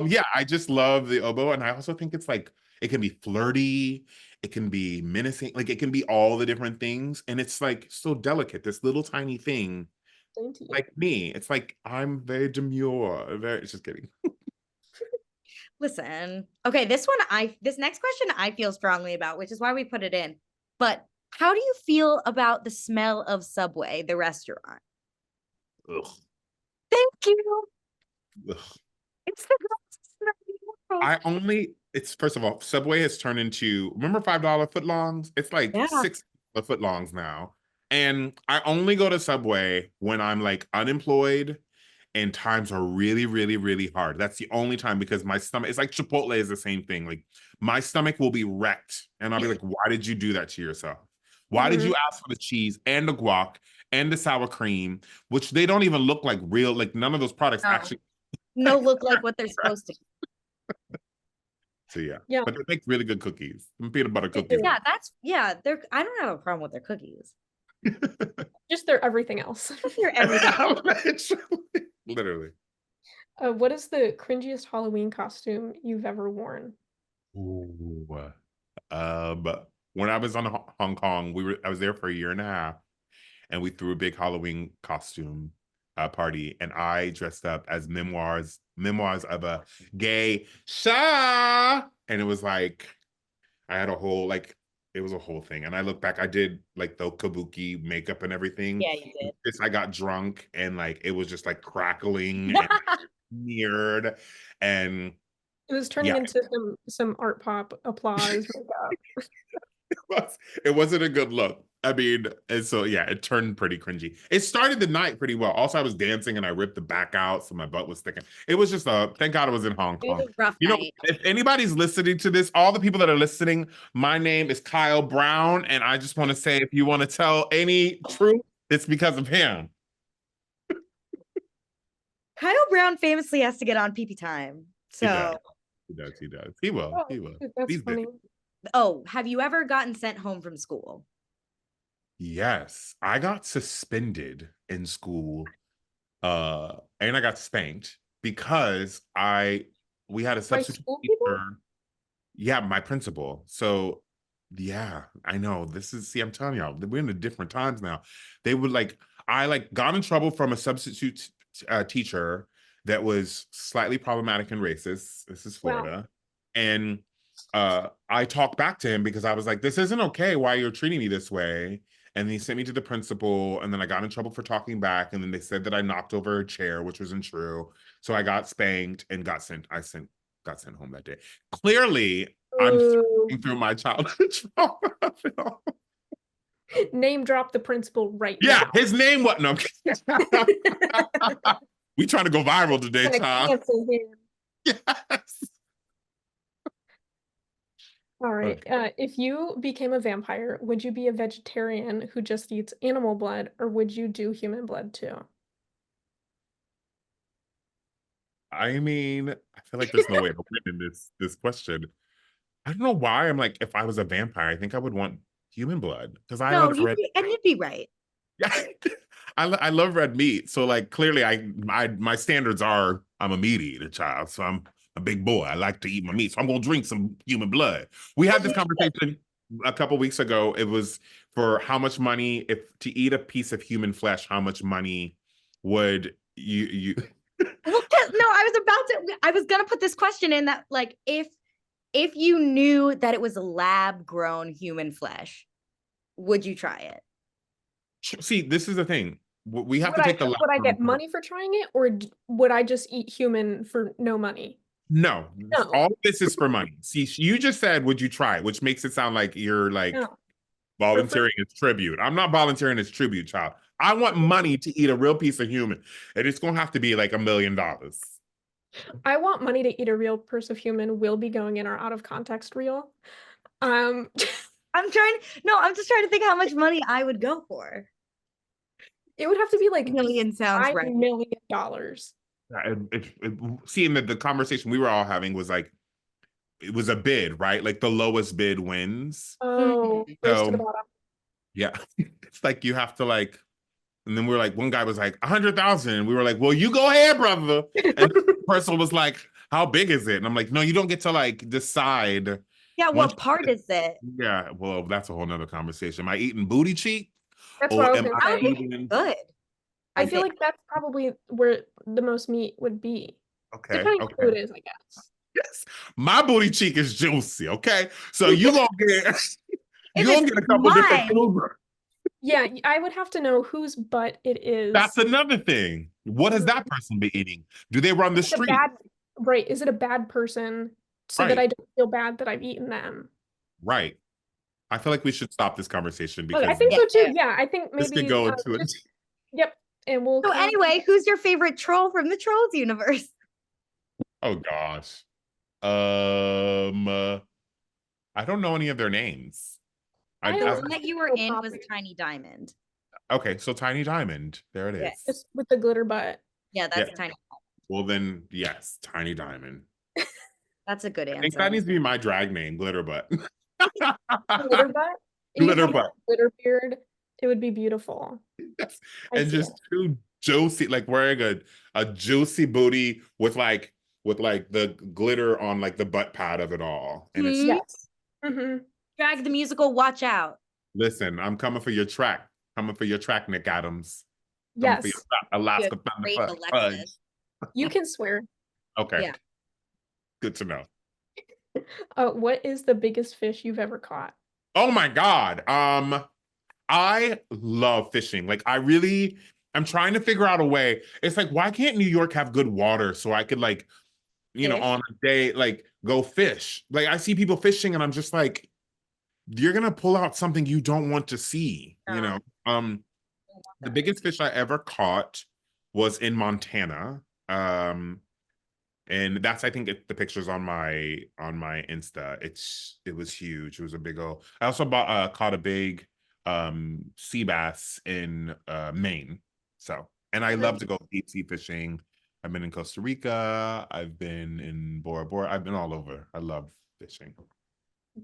Yeah, I just love the oboe. And I also think it's like it can be flirty, it can be menacing, like it can be all the different things. And it's like so delicate, this little tiny thing. Dainty. Like me. It's like I'm very demure. Very just kidding. Listen. Okay, this next question I feel strongly about, which is why we put it in. But how do you feel about the smell of Subway, the restaurant? Ugh. Thank you. Ugh. It's the best smell in the world. It's first of all, Subway has turned into, remember $5 footlongs? It's like Yeah. $6 footlongs now. And I only go to Subway when I'm like unemployed and times are really, really, really hard. That's the only time because my stomach, it's like Chipotle is the same thing. Like my stomach will be wrecked. And I'll be like, why did you do that to yourself? Why did you ask for the cheese and the guac and the sour cream, which they don't even look like real, like none of those products actually. No look like what they're supposed to. So yeah. Yeah. But they make really good cookies. Peanut butter cookies. Yeah, I don't have a problem with their cookies. Just their everything else. They're everything. Literally. What is the cringiest Halloween costume you've ever worn? Ooh. When I was on Hong Kong, I was there for a year and a half, and we threw a big Halloween costume party, and I dressed up as memoirs of a gay Sha, and it was like I had a whole like it was a whole thing. And I look back, I did like the kabuki makeup and everything. Yeah, you did. I got drunk and like it was just like crackling and weird. And It was turning into some art pop applause. it wasn't a good look. I mean, and so yeah, it turned pretty cringy. It started the night pretty well. Also, I was dancing and I ripped the back out, so my butt was sticking. It was just thank God it was in Hong Kong. It was a rough night. If anybody's listening to this, all the people that are listening, my name is Kyle Brown, and I just want to say, if you want to tell any truth, it's because of him. Kyle Brown famously has to get on Pipi Time. So he does. He will. That's funny. Oh, have you ever gotten sent home from school? Yes, I got suspended in school, and I got spanked because we had a substitute teacher. Yeah, my principal. So yeah, I know I'm telling y'all, we're in the different times now. They would I got in trouble from a substitute teacher that was slightly problematic and racist. This is Florida. Wow. And I talked back to him because I was like, this isn't okay why you're treating me this way. And he sent me to the principal, and then I got in trouble for talking back. And then they said that I knocked over a chair, which wasn't true. So I got spanked and I sent got sent home that day. Clearly, I'm Ooh. through my childhood trauma. Name drop the principal right Yeah, now. his name what? No, we trying to go viral today, Gonna child. cancel him. Yes. All right. If you became a vampire, would you be a vegetarian who just eats animal blood, or would you do human blood too? I mean, I feel like there's no way to win in this question. I don't know why I'm like, if I was a vampire, I think I would want human blood because I No, like red. you'd be right. Yeah, I love red meat. So like clearly, my standards are I'm a meat eater, child. So I'm a big boy. I like to eat my meat. So I'm gonna drink some human blood. We had this conversation a couple weeks ago. It was for how much money if to eat a piece of human flesh. How much money would you? Well, no, I was gonna put this question in that, like, if you knew that it was lab grown human flesh, would you try it? See, this is the thing. We have Would to I take the would I get money for trying it, or would I just eat human for no money? No, No. all this is for money. See, you just said, would you try it? Which makes it sound like you're like No. volunteering as tribute. I'm not volunteering as tribute, child. I want money to eat a real piece of human. And it's going to have to be like $1 million. I want money to eat a real piece of human will be going in our out of context reel. Um, I'm just trying to think how much money I would go for. it would have to be like $1 million sounds $5 right. million. Seeing that the conversation we were all having was like, it was a bid, right? Like the lowest bid wins. Oh, race to the So bottom. yeah, it's like you have to like, and then we're like, one guy was like 100,000. And we were like, well, you go ahead, brother. And the person was like, how big is it? And I'm like, no, you don't get to like decide. Yeah, once what part is it? Yeah, well, that's a whole nother conversation. Am I eating booty cheek? That's what I Or was am gonna I say. eating? Good. I feel like that's probably where the most meat would be. Okay, Depending on who it is, I guess. Yes. My booty cheek is juicy, okay? So you gonna get you gonna it's get a couple different mine. flavors. Yeah, I would have to know whose butt it is. That's another thing. What has that person been eating? Do they run the Is it a street? right, is it a bad person so that Right, I don't feel bad that I've eaten them? right. I feel like we should stop this conversation Okay, I because think so Yeah. too. Yeah, I think this could maybe go into it. yep. And we'll So kind of anyway, who's your favorite troll from the Trolls universe? Oh gosh. I don't know any of their names. I The don't one that you were know in was properly. Tiny Diamond. Okay, so Tiny Diamond. There it Yeah. is. Just with the glitter butt. Yeah, that's Yeah. Tiny. Well then, yes, Tiny Diamond. That's a good I think answer. that needs to be my drag name, Glitter Butt. Glitter butt. And you Glitter have butt. a glitter beard. It would be beautiful. Yes. I And see just it. too juicy, like wearing a juicy booty with like the glitter on like the butt pad of it all. And it's Yes. Mm-hmm. Drag the musical, watch out. listen, I'm coming for your track. Coming for your track, Nick Adams. Coming for your Yes. track, Alaska Good, Thunder great Fudge. Alexis. You can swear. Okay. Yeah. Good to know. What is the biggest fish you've ever caught? Oh my God. I love fishing. Like I'm trying to figure out a way. It's like, why can't New York have good water so I could like, Fish. on a day, like go fish. Like I see people fishing and I'm just like, you're gonna pull out something you don't want to see, you know. The biggest fish I ever caught was in Montana. And that's I think the pictures on my Insta. It was huge. It was a big old. I also caught a big sea bass in Maine. So, and I love to go deep sea fishing. I've been in Costa Rica. I've been in Bora Bora. I've been all over. I love fishing.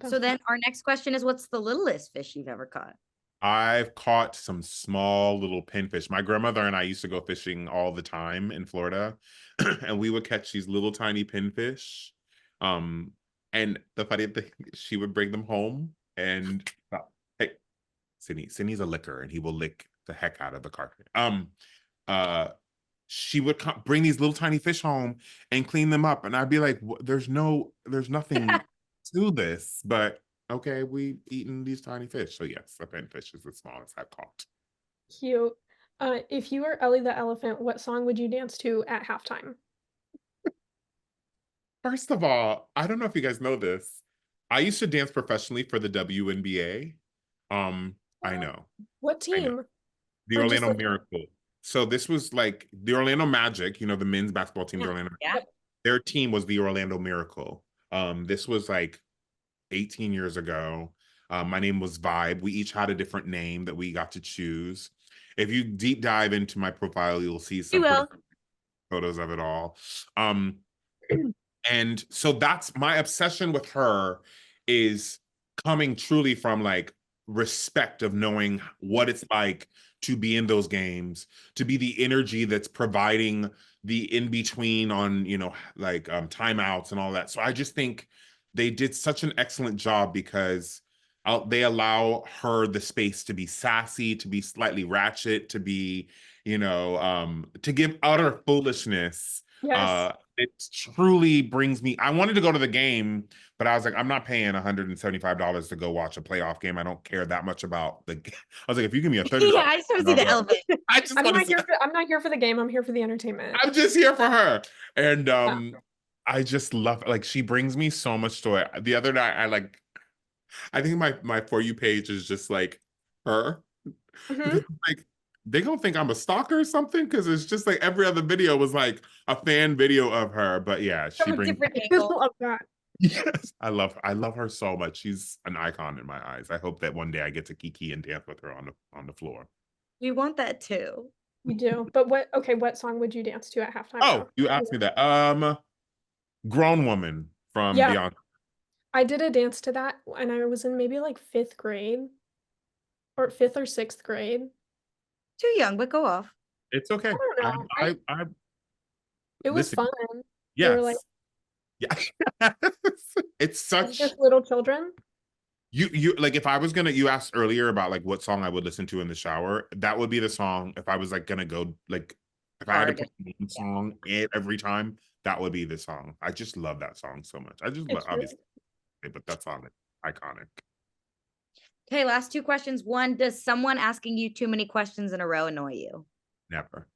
So then our next question is, what's the littlest fish you've ever caught? I've caught some small little pinfish. My grandmother and I used to go fishing all the time in Florida, and we would catch these little tiny pinfish. And the funny thing, she would bring them home, and hey, Sydney's a licker, and he will lick the heck out of the carpet. She would bring these little tiny fish home and clean them up, and I'd be like, there's nothing to this, but okay, we eaten these tiny fish. So yes, a pinfish is the smallest I've caught. Cute. If you were Ellie the elephant, what song would you dance to at halftime? First of all, I don't know if you guys know this. I used to dance professionally for the WNBA. I know, What I know. team? The Or just Orlando like Miracle. So this was like the Orlando Magic, the men's basketball team, the Orlando. Yeah. Their team was the Orlando Miracle. This was like 18 years ago. My name was Vibe. We each had a different name that we got to choose. If you deep dive into my profile, you'll see You some will. photos of it all. And so that's my obsession with her is coming truly from like respect of knowing what it's like to be in those games, to be the energy that's providing the in between on, like timeouts and all that. So I just think they did such an excellent job because they allow her the space to be sassy, to be slightly ratchet, to be, to give utter foolishness. yes. It truly brings me. I wanted to go to the game, but I was like, I'm not paying $175 to go watch a playoff game. I don't care that much about the game. I was like, if you give me a $30, Yeah, I just want to see the elephant. I just I'm want to not see. I'm not here for the game. I'm here for the entertainment. I'm just here for her, and Yeah. I just love. Like, she brings me so much joy. The other night, I think my For You page is just like her Mhm. because like they gonna think I'm a stalker or something because it's just like every other video was like a fan video of her. But yeah, she From a brings. different I angle. love that. Yes, I love her so much. She's an icon in my eyes. I hope that one day I get to kiki and dance with her on the floor. We want that too. You do. But what song would you dance to at halftime Oh, now? you asked me that. Grown Woman from Yeah, Beyonce. I did a dance to that when I was in maybe like 5th grade or 5th or 6th grade. Too young, but go off. It's I okay. don't know. I It was listen. fun. We were like Yes. Yeah. It's such just little children. you like if I was gonna you asked earlier about like what song I would listen to in the shower, that would be the song if I was like gonna go like if I had to Hard. pick one song every time, that would be the song. I just love that song so much. I just love It's really obviously, but that song is iconic. Okay, last two questions. One, does someone asking you too many questions in a row annoy you? Never.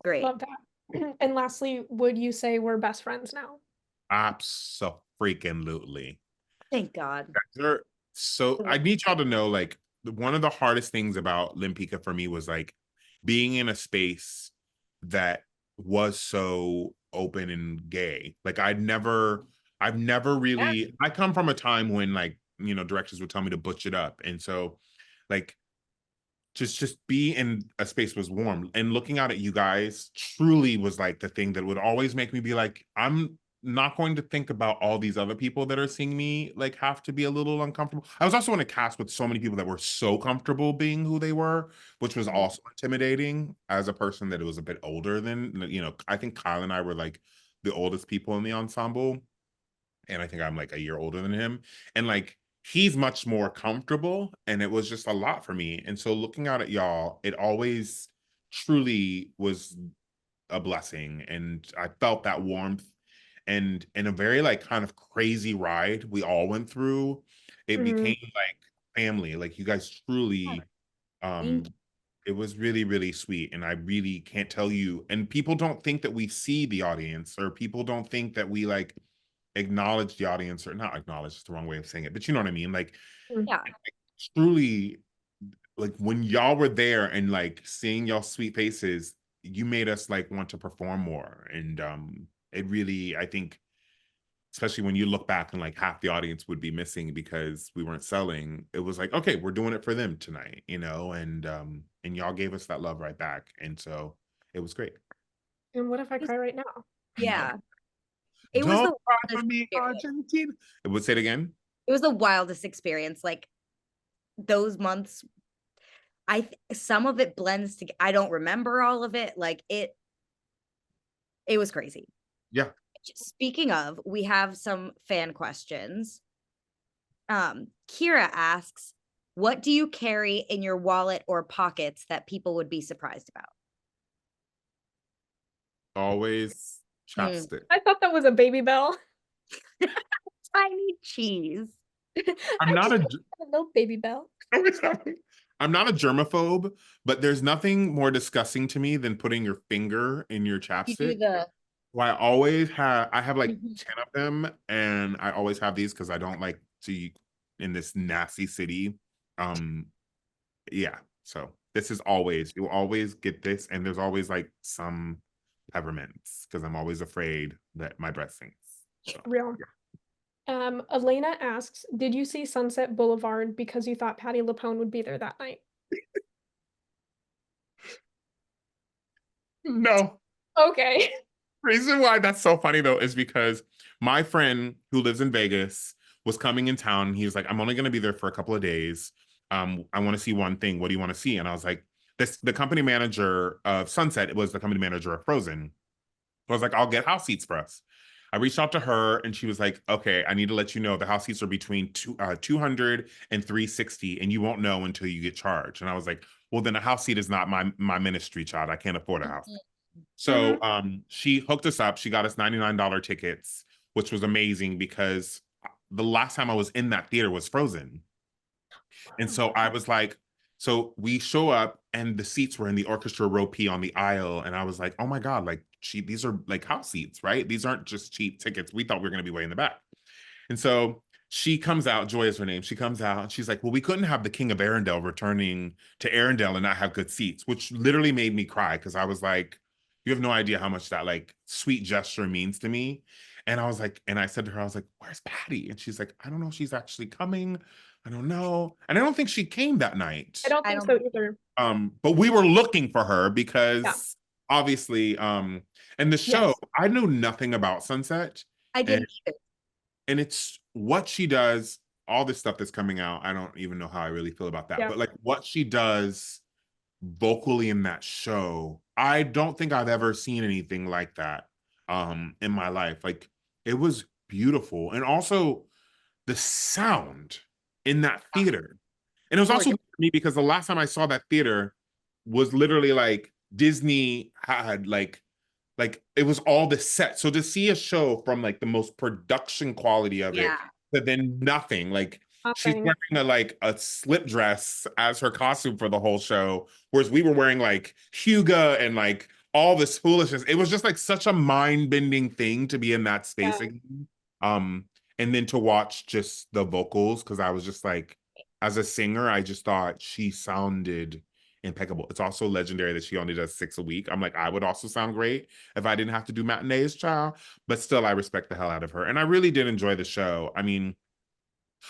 Great. love that. And lastly, would you say we're best friends now? Absolutely. Thank God. So I need y'all to know, like, one of the hardest things about Lempicka for me was like being in a space that was so open and gay. Like I've never really, I come from a time when like, directors would tell me to butch it up. And so like just be in a space was warm, and looking out at you guys truly was like the thing that would always make me be like, I'm not going to think about all these other people that are seeing me like have to be a little uncomfortable. I was also in a cast with so many people that were so comfortable being who they were, which was also intimidating as a person that was a bit older than, I think Kyle and I were like the oldest people in the ensemble, and I think I'm like a year older than him. And like he's much more comfortable, and it was just a lot for me. And so looking out at y'all, it always truly was a blessing. And I felt that warmth, and in a very like kind of crazy ride we all went through, it Mhm. became like family. Like you guys truly um it was really, really sweet. And I really can't tell you. And people don't think that we see the audience, or people don't think that we like acknowledge the audience, or not acknowledge is the wrong way of saying it, but you know what I mean? Like Yeah. truly, like when y'all were there and like seeing y'all sweet faces, you made us like want to perform more. And it really, I think, especially when you look back and like half the audience would be missing because we weren't selling, it was like, okay, we're doing it for them tonight, and y'all gave us that love right back. And so it was great. And what if I cry right now? Yeah. It was Don't the cry for wildest me, experience. Argentina. It would say it again. It was the wildest experience. Like those months, some of it blends together. I don't remember all of it. Like it was crazy. Yeah. Speaking of, we have some fan questions. Kira asks, what do you carry in your wallet or pockets that people would be surprised about? Always chapstick. I thought that was a baby bell. Tiny cheese. I'm I not just a want a little baby bell. I'm not a germaphobe, but there's nothing more disgusting to me than putting your finger in your You do chapstick. the Well, I have like Mhm. 10 of them, and I always have these because I don't like to eat in this nasty city. Um, yeah. So this is always, you'll always get this, and there's always like some peppermints because I'm always afraid that my breath stinks. So Real. Elena asks, did you see Sunset Boulevard because you thought Patti LuPone would be there that night? no. Okay. Reason why that's so funny though is because my friend who lives in Vegas was coming in town. He was like, I'm only going to be there for a couple of days. I want to see one thing. What do you want to see? And I was like, the company manager of Sunset was the company manager of Frozen. I was like, I'll get house seats for us. I reached out to her and she was like, okay, I need to let you know the house seats are between 200 and 360, and you won't know until you get charged. And I was like, well, then a house seat is not my ministry, child. I can't afford a house. So she hooked us up. She got us $99 tickets, which was amazing because the last time I was in that theater was Frozen. And so I was like, so we show up and the seats were in the orchestra row P on the aisle. And I was like, oh my God, like these are like house seats, right? These aren't just cheap tickets. We thought we were going to be way in the back. And so she comes out, Joy is her name. She comes out and she's like, well, we couldn't have the King of Arendelle returning to Arendelle and not have good seats, which literally made me cry because I was like, you have no idea how much that like sweet gesture means to me. And I was like, and I said to her, I was like, where's Patty? And she's like, I don't know if she's actually coming. I don't know. And I don't think she came that night. I don't I think don't. so either. But we were looking for her Yeah. because obviously, and the show, Yes. I knew nothing about Sunset. I And didn't either. and it's what she does, all this stuff that's coming out. I don't even know how I really feel about that, Yeah. but like what she does vocally in that show, I don't think I've ever seen anything like that in my life. Like it was beautiful. And also the sound in that theater. And it was also Gorgeous. weird for me because the last time I saw that theater was literally like Disney had like it was all the set. So to see a show from like the most production quality of it, Yeah. but then nothing, like she's Nothing. wearing a slip dress as her costume for the whole show, whereas we were wearing like Huga and like all this foolishness. It was just like such a mind-bending thing to be in that space Yeah. again. Um, and then to watch just the vocals, because I was just like, as a singer, I just thought she sounded impeccable. It's also legendary that she only does 6 a week. I'm like, I would also sound great if I didn't have to do matinees, child. But still, I respect the hell out of her. And I really did enjoy the show. I mean,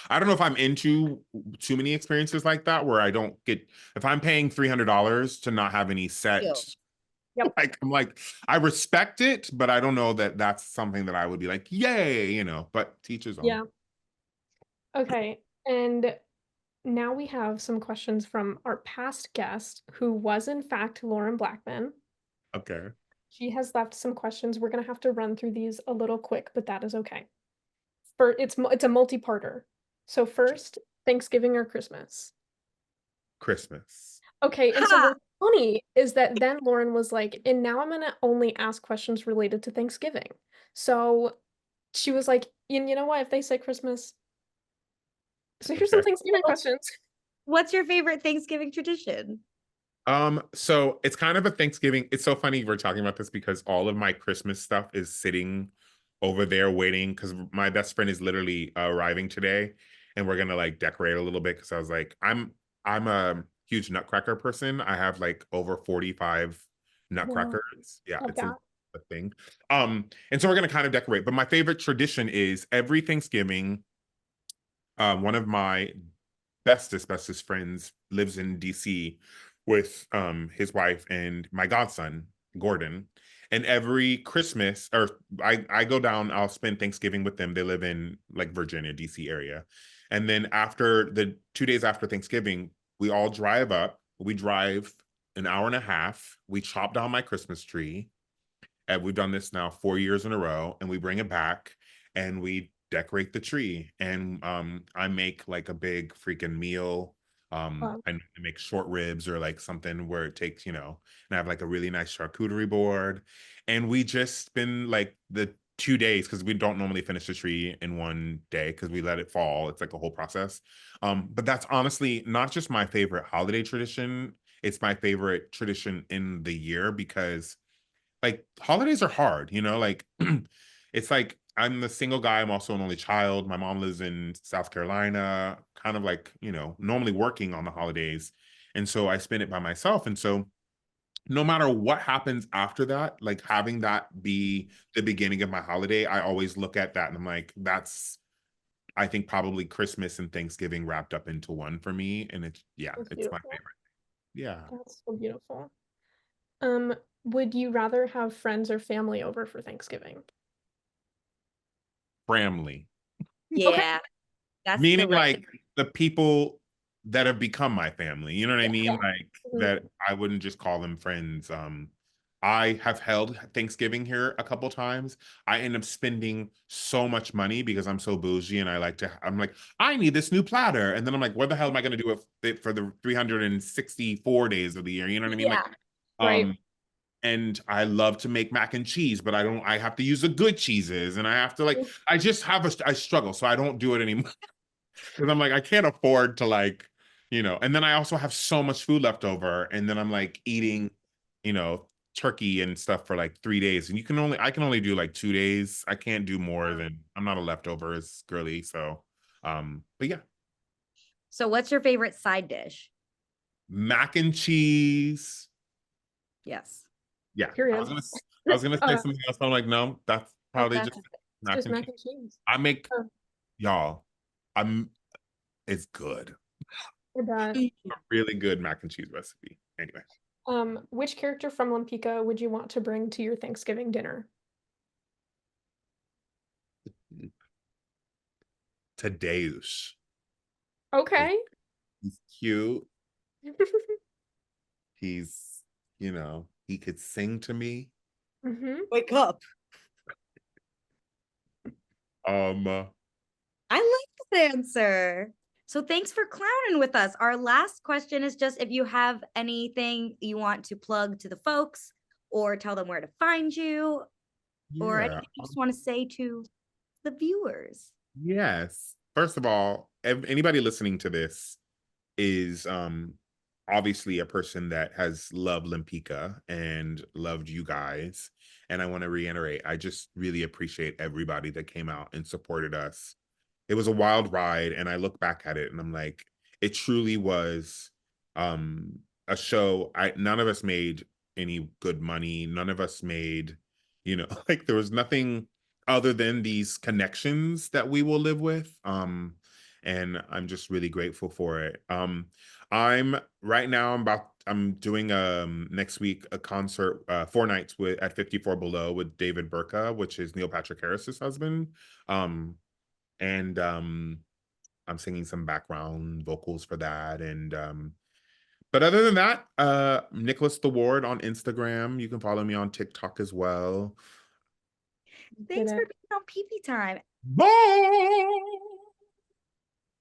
I don't know if I'm into too many experiences like that where I don't get, if I'm paying $300 to not have any set, Ew. Yep. like, I'm like, I respect it, but I don't know that that's something that I would be like, yay, you know, but teachers own. Yeah. Okay. And now we have some questions from our past guest, who was in fact Lauren Blackman. Okay. She has left some questions. We're gonna have to run through these a little quick, but that is okay. For it's a multi-parter. So first, Thanksgiving or Christmas? Christmas. Okay, and so Ha! what's funny is that then Lauren was like, and now I'm gonna only ask questions related to Thanksgiving. So she was like, you know what, if they say Christmas, so here's some Okay. Thanksgiving questions. What's your favorite Thanksgiving tradition? So it's kind of a Thanksgiving. It's so funny we're talking about this because all of my Christmas stuff is sitting over there waiting because my best friend is literally arriving today and we're gonna like decorate a little bit because I was like, I'm a huge nutcracker person. I have like over 45 Wow, nutcrackers. Yeah, love it's that. a thing. And so we're gonna kind of decorate, but my favorite tradition is every Thanksgiving, one of my bestest friends lives in DC with his wife and my godson Gordon. And every Christmas, or I go down, I'll spend Thanksgiving with them. They live in like Virginia, DC area. And then after the 2 days after Thanksgiving, we all drive up. We drive an hour and a half. We chop down my Christmas tree, and we've done this now 4 years in a row, and we bring it back and we decorate the tree. And I make like a big freaking meal. Wow. I make short ribs or like something where it takes, you know, and I have like a really nice charcuterie board. And we just spend like the 2 days because we don't normally finish the tree in one day because we let it fall. It's like a whole process. But that's honestly not just my favorite holiday tradition, it's my favorite tradition in the year because like holidays are hard, you know, like it's like I'm the single guy, I'm also an only child. My mom lives in South Carolina, kind of like, you know, normally working on the holidays. And so I spend it by myself. And so no matter what happens after that, like having that be the beginning of my holiday, I always look at that and I'm like, that's I think probably Christmas and Thanksgiving wrapped up into one for me. And it's yeah, That's it's my beautiful. favorite. Yeah. That's so beautiful. Um, would you rather have friends or family over for Thanksgiving? Family. Okay. Yeah, that's the Meaning right. like the people that have become my family. You know what I mean? Yeah. Like Mhm. that I wouldn't just call them friends. I have held Thanksgiving here a couple times. I end up spending so much money because I'm so bougie and I'm like, I need this new platter. And then I'm like, what the hell am I going to do with it for the 364 days of the year? You know what I mean? Like, Yeah. Right. and I love to make mac and cheese, but I have to use the good cheeses and I have to like, I struggle. So I don't do it anymore because I'm like, I can't afford to like, you know, and then I also have so much food left over. And then I'm like eating, you know, turkey and stuff for like 3 days. And I can only do like 2 days. I can't do more than I'm not a leftovers girly. So, but yeah, So what's your favorite side dish? mac and cheese. Yes. Yeah, Period. I was gonna say Uh, something else. I'm like, no, that's Oh, probably that's just it's mac just and mac cheese. and cheese. I make Oh, y'all. I'm. It's good. I bet. A really good mac and cheese recipe. Anyway, Which character from Lempicka would you want to bring to your Thanksgiving dinner? Tadeusz. Okay. He's cute. He's, you know, he could sing to me. Mm-hmm. Wake up. Um, I like this answer. So thanks for clowning with us. Our last question is just if you have anything you want to plug to the folks or tell them where to find you or yeah. anything you just want to say to the viewers. Yes. First of all, anybody listening to this is obviously a person that has loved Lempicka and loved you guys. And I want to reiterate, I just really appreciate everybody that came out and supported us. It was a wild ride, and I look back at it and I'm like, it truly was um a show. None of us made any good money. None of us made, you know, like there was nothing other than these connections that we will live with. And I'm just really grateful for it. I'm right now I'm doing next week a concert 4 nights with at 54 Below with David Burka, which is Neil Patrick Harris's husband. And I'm singing some background vocals for that. And but other than that, Nicholas the Ward on Instagram. You can follow me on TikTok as well. Did Thanks for it. being on Pipi Time. Bye.